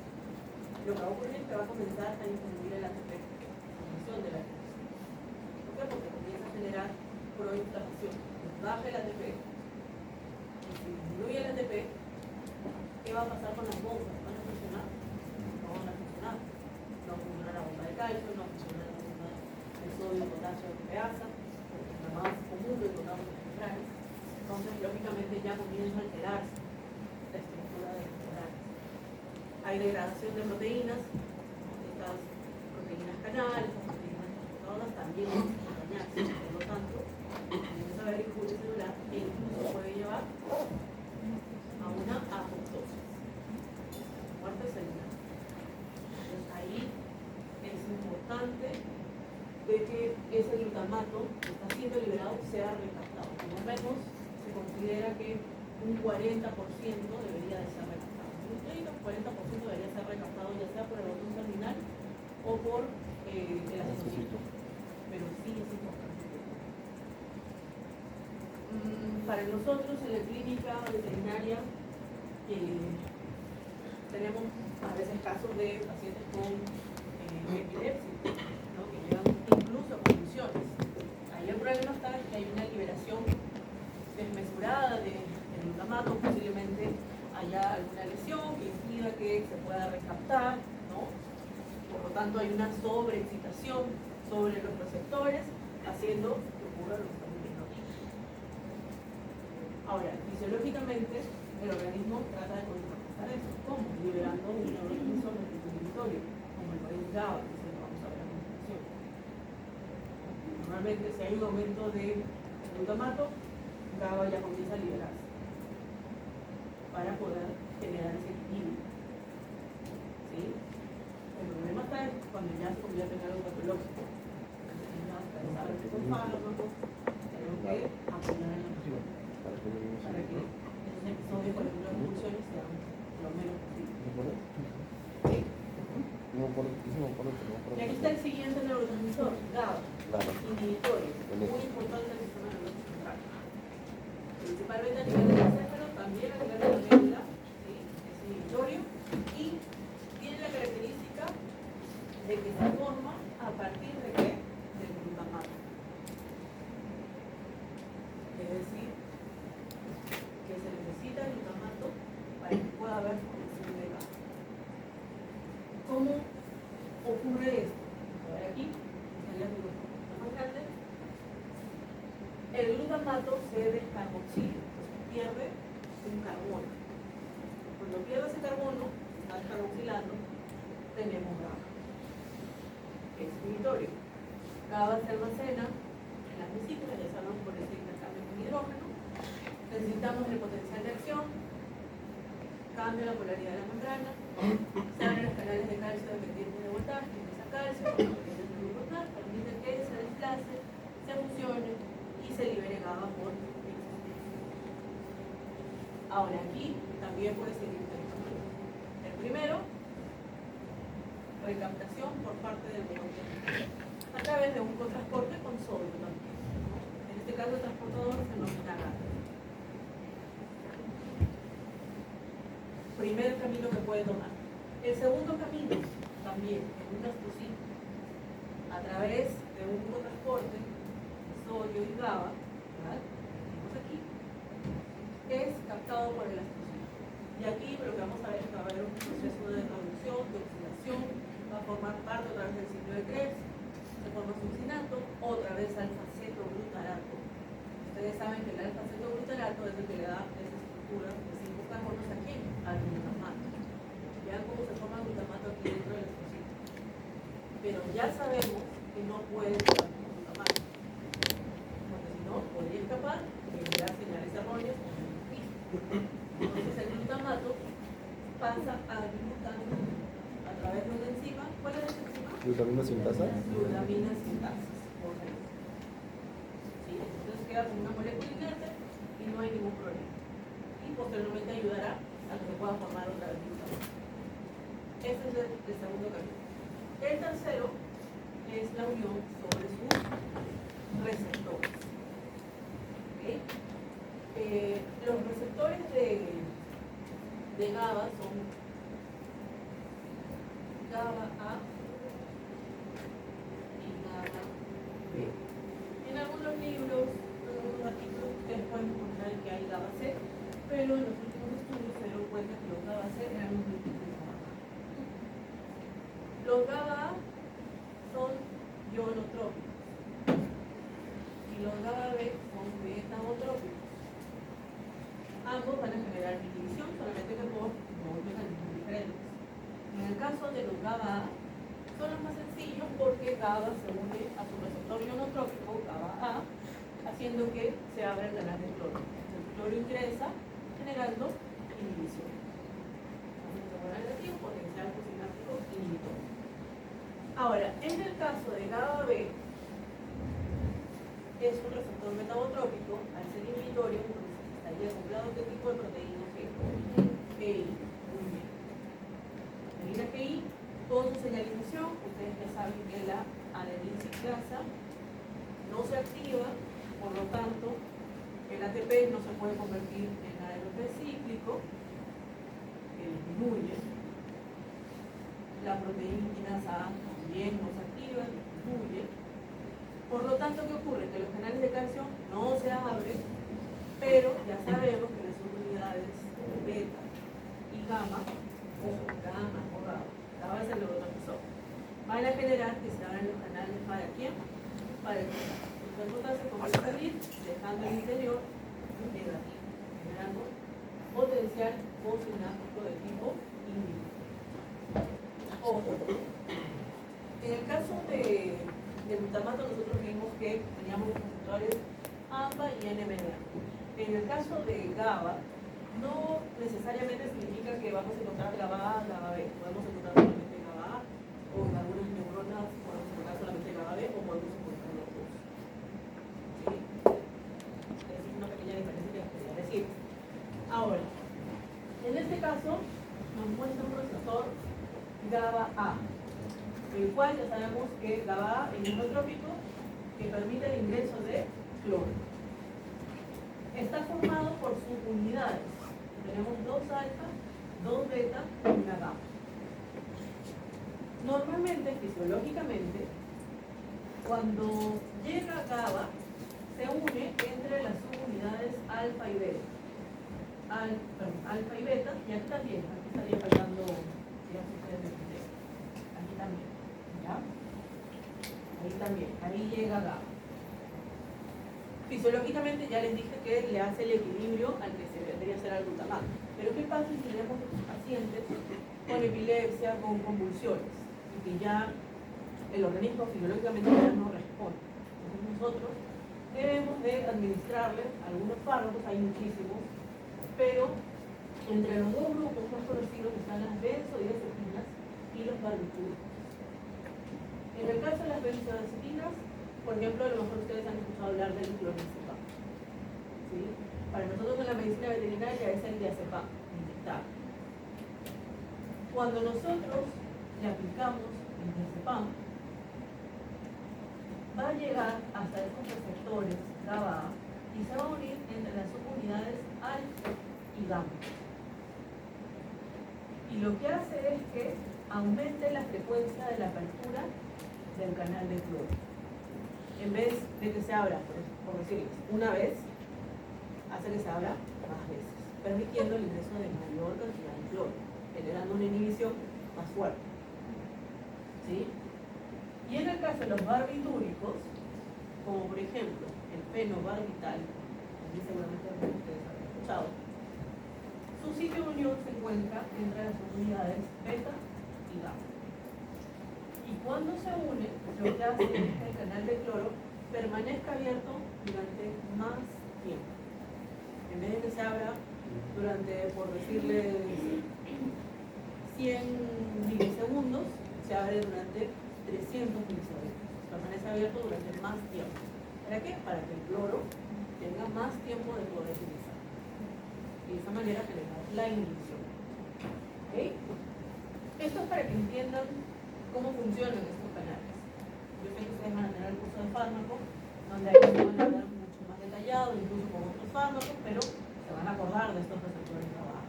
lo que va a ocurrir es que va a comenzar a disminuir el ATP, la función del ATP. ¿Por qué? Porque comienza a generar proinflamación. Baja el ATP, y si disminuye el ATP, ¿qué va a pasar con las bombas? ¿Van a funcionar? No van a funcionar. No va a funcionar la bomba de calcio, no va a funcionar la bomba de sodio, potasio, proteasa, porque es la más común que encontramos en las membranas. Entonces, lógicamente, ya comienza a alterarse la estructura de las membranas. Hay degradación de proteínas, estas proteínas canales, estas proteínas transportadoras también van a dañarse. Por lo tanto, comienza a haber injuria celular e incluso puede llevar a una apoptosis, muerte celular. Entonces, ahí es importante de que ese glutamato que está siendo liberado sea recaptado. Como vemos, se considera que un 40% debería de ser recaptado. Un 30 o 40% debería ser recaptado, ya sea por el botón terminal o por el acetocito. Pero sí es importante. Para nosotros en la clínica veterinaria tenemos a veces casos de pacientes con epilepsia, ¿no? Que llegan incluso a convulsiones. Ahí el problema está en que hay una liberación desmesurada de glutamato, posiblemente haya alguna lesión que impida que se pueda recaptar, ¿no? Por lo tanto hay una sobreexcitación sobre los receptores, haciendo que ocurra lo que estamos viendo aquí. Ahora, fisiológicamente, el organismo trata de contrarrestar eso. ¿Cómo? Liberando un neurotransmisor inhibitorio, como el GABA, que se lo vamos a ver a continuación. Normalmente, si hay un aumento de glutamato, GABA ya comienza a liberarse para poder generar ese equilibrio. ¿Sí? El problema está cuando ya se convierte en algo patológico. Tenemos que apoyar en la nutrición para que esos episodios, por ejemplo, de convulsiones sean lo menos posible. ¿Sí? Y aquí está el siguiente neurotransmisor, GABA, inhibitorio, muy importante en el sistema nervioso central. Principalmente a nivel del encéfalo, también a nivel de la médula, ¿sí? Es inhibitorio y tiene la característica de que se forma a partir de ¿qué? Del glutamato. Es decir, que se necesita el glutamato para que pueda haber formación de GABA. ¿Cómo ocurre esto? A ver aquí, estaría la más grande el glutamato se descarboxila, entonces pierde un carbono. Cuando pierde ese carbono, está descarboxilando, tenemos GABA, que es inhibitorio. GABA se almacena en las vesículas, ya sabemos por ese intercambio con hidrógeno. Necesitamos el potencial de acción, cambia la polaridad de la membrana, se abren los canales de calcio dependientes de voltaje, ingresa calcio, permite que se desplace, se fusione y se libere GABA por existencia. Ahora aquí también puede seguir tres caminos. El primero, recaptación por parte del monoaminoácido a través de un cotransporte con sodio también. En este caso el transportador se denomina GABA. Primer camino que puede tomar. El segundo camino, también en un gastrocito, a través de un cotransporte, sodio y GABA, ¿verdad? Tenemos aquí, es captado por el gastrocito. Y aquí lo que vamos a ver es que va a haber un proceso de reducción, de oxidación, va a formar parte otra vez del ciclo de Krebs, se forma succinato, otra vez alfa-cetoglutarato. Ustedes saben que el alfa-cetoglutarato es el que le da esa estructura de 5 carbonos aquí al glutamato. Vean cómo se forma el glutamato aquí dentro del gastrocito. Pero ya sabemos que no puede estar con glutamato, porque si no, podría escapar y enviar señales erróneas. Entonces el glutamato pasa a glutamina a través de una enzima. ¿Cuál es esa enzima? Glutamina sintasa. Glutamina sintasa. ¿Sí? Entonces queda como una molécula inerte y no hay ningún problema. Y posteriormente ayudará a que se pueda formar otra vez glutamato. Ese es el segundo camino. El tercero es la unión sobre sus receptores. ¿Okay? Los receptores de GABA son GABA A y GABA B. En algunos libros, en algunos artículos, ustedes pueden encontrar que hay GABA C, pero en los últimos estudios se dieron cuenta que los GABA C eran los múltiplos de GABA A. Los GABA A son ionotrópicos y los GABA B son beta-otrópicos. Ambos van a generar inhibición, solamente que por dos mecanismos diferentes. En el caso de los GABA A, son los más sencillos porque GABA se une a su receptor ionotrópico, GABA A, haciendo que se abra el canal de cloro. El cloro ingresa generando inhibición. Negativo, potencial posináptico inhibitorio. Ahora, en el caso de GABA B, es un receptor metabotrópico, al ser inhibitorio, entonces estaría acoplado a qué tipo de proteína G. GI. Muy bien. Proteína GI, con su señalización, ustedes ya saben que la adenosina no se activa, por lo tanto, el ATP no se puede convertir en ADP cíclico, que disminuye. La proteína A también no se activa, disminuye. Por lo tanto, ¿qué ocurre? Que los canales de calcio no se abren, pero ya sabemos que las subunidades beta y gamma, o GABA es el neurotransmisor, van a generar que se abran los canales para ¿quién? Para el potasio. El potasio comienza a salir, dejando el interior negativo, generando potencial posináptico de tipo inhibidor. Ojo, en el caso de glutamato nosotros vimos que teníamos receptores AMPA y NMDA. En el caso de GABA, no necesariamente significa que vamos a encontrar GABA A, GABA B. Podemos encontrar solamente GABA A, o en algunas neuronas podemos encontrar solamente GABA B, o podemos encontrar los dos. ¿Sí? Es una pequeña diferencia que quería decir. Ahora, en este caso, nos muestra un receptor GABA A, el cual ya sabemos que GABA A es ionotrópico, que permite el ingreso de cloro. Está formado por subunidades. Tenemos 2 alfa, 2 beta y una gamma. Normalmente, fisiológicamente, cuando llega GABA, se une entre las subunidades alfa y beta. Alfa y beta, y aquí también, aquí estaría faltando, ya si ustedes me entienden. Aquí también, ¿ya? Ahí también, ahí llega GABA. Fisiológicamente ya les dije que le hace el equilibrio al que se debería ser al glutamato. Pero ¿qué pasa si tenemos pacientes con epilepsia, con convulsiones, y que ya el organismo fisiológicamente ya no responde? Entonces nosotros debemos de administrarle algunos fármacos, hay muchísimos, pero entre los dos grupos más conocidos están las benzodiazepinas y los barbitúricos. En el caso de las benzodiazepinas, por ejemplo, a lo mejor ustedes han escuchado hablar del clonazepam. ¿Sí? Para nosotros en la medicina veterinaria es el diazepam, inyectable. Cuando nosotros le aplicamos el diazepam, va a llegar hasta estos receptores GABA y se va a unir entre las subunidades alfa y gamma. Y lo que hace es que aumente la frecuencia de la apertura del canal de cloro. En vez de que se abra, por decirles, una vez, hace que se abra más veces, permitiendo el ingreso de mayor cantidad de cloro, generando una inhibición más fuerte. ¿Sí? Y en el caso de los barbitúricos, como por ejemplo el fenobarbital, que seguramente ustedes habrán escuchado, su sitio de unión se encuentra entre las unidades beta y gamma. Y cuando se une, lo que hace es que el canal de cloro permanezca abierto durante más tiempo. En vez de que se abra durante, por decirles, 100 milisegundos, se abre durante 300 milisegundos. Permanece abierto durante más tiempo. ¿Para qué? Para que el cloro tenga más tiempo de poder utilizar. Y de esa manera generar la inhibición. ¿Okay? Esto es para que entiendan cómo funcionan estos canales. Yo sé que ustedes van a tener el curso de fármaco, donde ahí se van a hablar mucho más detallado, incluso con otros fármacos, pero se van a acordar de estos receptores de trabajo.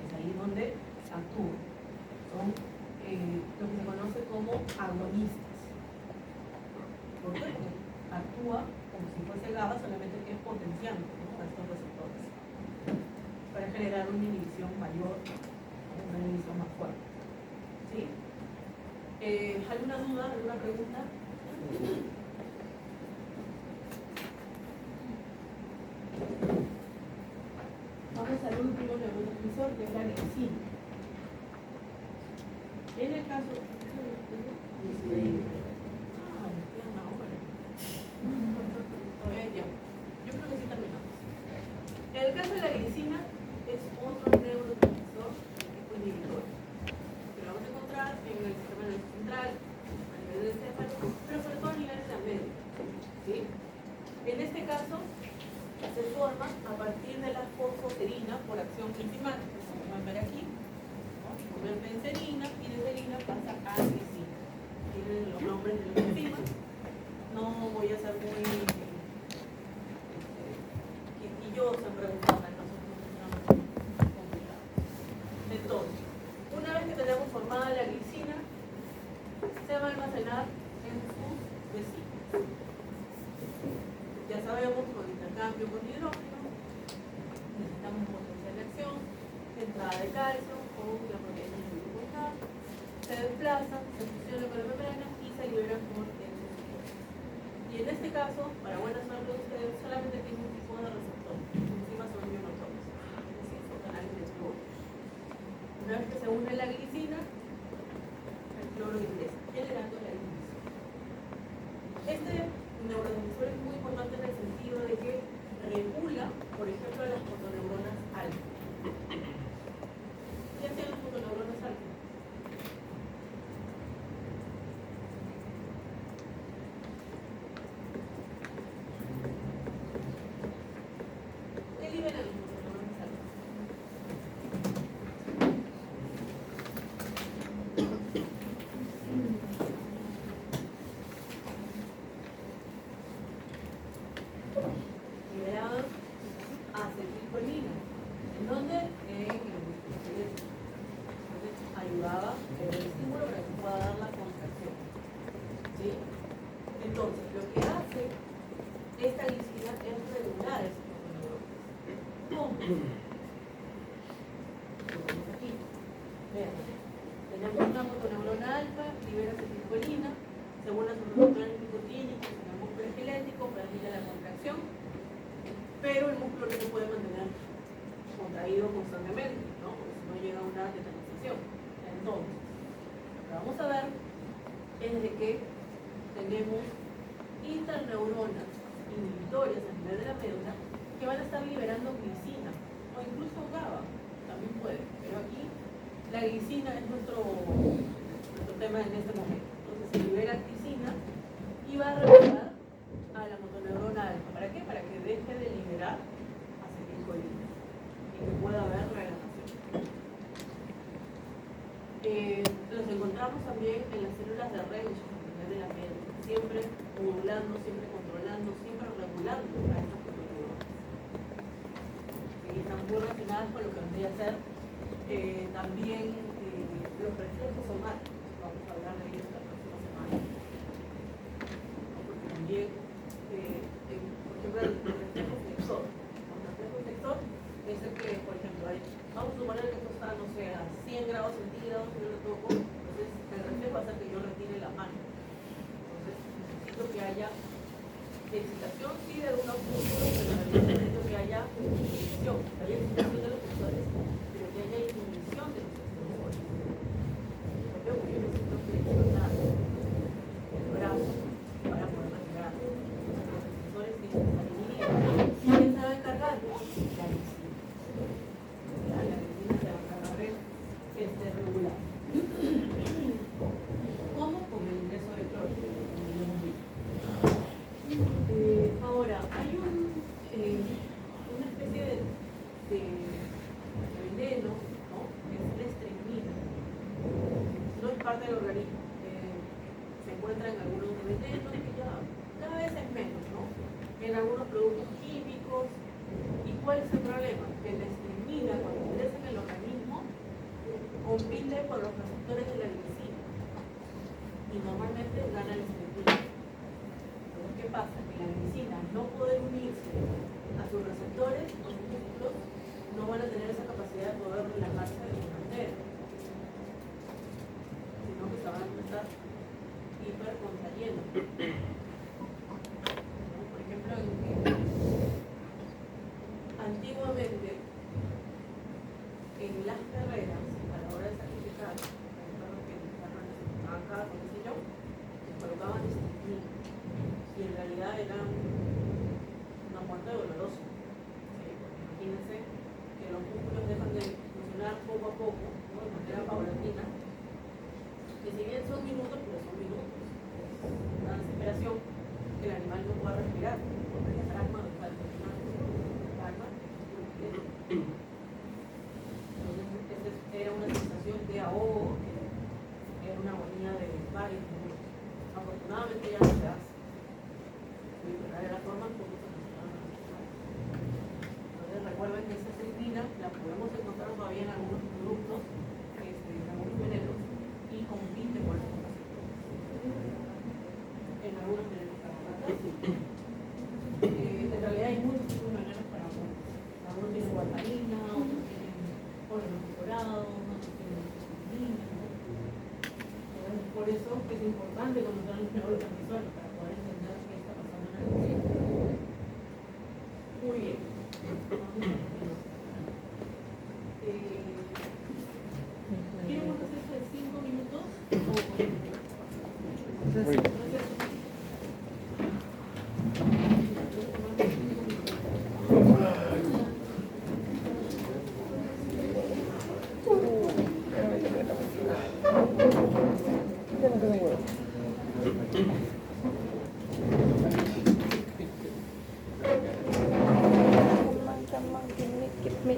Es ahí donde actúan. Son lo que se conoce como agonistas. ¿Por qué? Porque actúa como si fuese GABA, solamente que es potenciando, ¿no?, a estos receptores para generar una inhibición mayor, una inhibición más fuerte. ¿Sí? ¿Alguna duda? ¿Alguna pregunta? Vamos al último neurotransmisor, que es la glicina. En el caso... Yo creo que sí terminamos. En el caso de la glicina, es otro neurotransmisor tipo inhibidor. Lo vamos a encontrar en el sistema nervioso central, a nivel del encéfalo, pero sobre todo a nivel de la médula. ¿Sí? En este caso, se forma a partir de la fosfoserina por acción enzimática, como pueden ver aquí. Comer penselina y de selina pasa a glicina. Tienen los nombres de las enzimas. No voy a ser muy quisquillosa en preguntarme, no son complicados. Entonces, una vez que tenemos formada la glicina, se va a almacenar en sus vesículas. Ya sabemos, con intercambio con hidrógeno, necesitamos potencial de acción, entrada de calcio o la proteína de glucosa, se desplazan, se fusionan con la membrana y se liberan por exocytosis. Y en este caso, para buena suerte de ustedes, solamente tiene un tipo de receptor, encima son ionotrones, es decir, son canales de cloro. Una vez que se une la glicina, el cloro ingresa, generando la inhibición. Este neurotransmisor es muy importante en el sentido de que regula, por ejemplo, las fotoneuronas alfa. ¿Qué hacen las fotoneuronas alfa? ¿Qué liberan las fotoneuronas alfa? Liberaban acetilcolina. ¿En dónde? En el músculo esquelético. Entonces ayudaba el estímulo para que pueda dar la contracción. ¿Sí? Entonces, lo que hace esta glicina es regular estos fotoneuronas. ¿Cómo? Lo vemos aquí. Vean. Tenemos una fotoneurona alfa, libera acetilcolina, según las hormonas nicotínicas en el músculo esquelético, permite la contracción es de que tenemos interneuronas inhibitorias a nivel de la médula que van a estar liberando glicina o incluso GABA, también puede, pero aquí la glicina es nuestro tema en este momento. Entonces se libera glicina y va a regular a la motoneurona alfa. ¿Para qué? Para que deje de liberar acetilcolina y que pueda haber relajación. Los encontramos también en las células de Rayleigh a nivel de la médula, siempre modulando, siempre controlando, siempre regulando a estas motoneuronas. Y están muy relacionadas con lo que vendría a ser también los reflejos somáticos. Vamos a hablar de ellos la próxima semana. Porque también, por ejemplo, el reflejo flexor. El reflejo flexor es el que, por ejemplo, vamos a suponer que esto está, no sé, a 100 grados centígrados, yo lo toco, entonces el reflejo hace que yo retire la mano. Entonces necesito que haya excitación, sí, de algunos músculos, pero también necesito que haya inhibición. También excitación de los flexores, pero que haya inhibición de los extensores. Porque yo necesito flexionar el brazo para poder retirar. Los extensores tienen que estar inhibidos. ¿Quién se va a encargar? La glicina. La glicina se va a encargar de regular. ¿Cómo? Con el ingreso de cloro. Ahora, hay una especie de veneno, ¿no? Que es la estricnina. No es parte del organismo. Se encuentra en algunos venenos que ya cada vez es menos, ¿no? En algunos productos químicos. ¿Y cuál es el problema? Que la estricnina, cuando ingresa en el organismo, compite por los receptores de la glicina. Y normalmente gana la estricnina. ¿Qué pasa? Que la glicina, al no poder unirse a sus receptores, los músculos no van a tener esa capacidad de poder relajarse de su manera, sino que se van a empezar hipercontrayendo. Por ejemplo, antiguamente, en las carreras, a la hora de sacrificar, que acá, qué sé yo, les colocaban estricnina. Y en realidad era una muerte dolorosa. ¿Sí? Imagínense que los músculos dejan de funcionar poco a poco, ¿no? De manera paulatina, que si bien son minutos, pero son minutos. Es una desesperación que el animal no pueda respirar, porque el diafragma no está funcionando. Entonces, era una sensación de ahogo, era una agonía de varios minutos. Afortunadamente ya no se hace. De la forma como se mencionaba. Entonces recuerden que esa estricnina la podemos encontrar todavía en algunos productos, en algunos venenos, y compite por esos receptores. En algunos venenos para ratas. En realidad hay muchos tipos de venenos para ratas. Algunos tienen guardarina, otros tienen polinometorados, otros tienen estricnina. Entonces por eso es importante conocer los neurotransmisores para poder entender qué está pasando en el cerebro. Muy bien. ¿Quieren un proceso de 5 minutos? Muy bien. Give me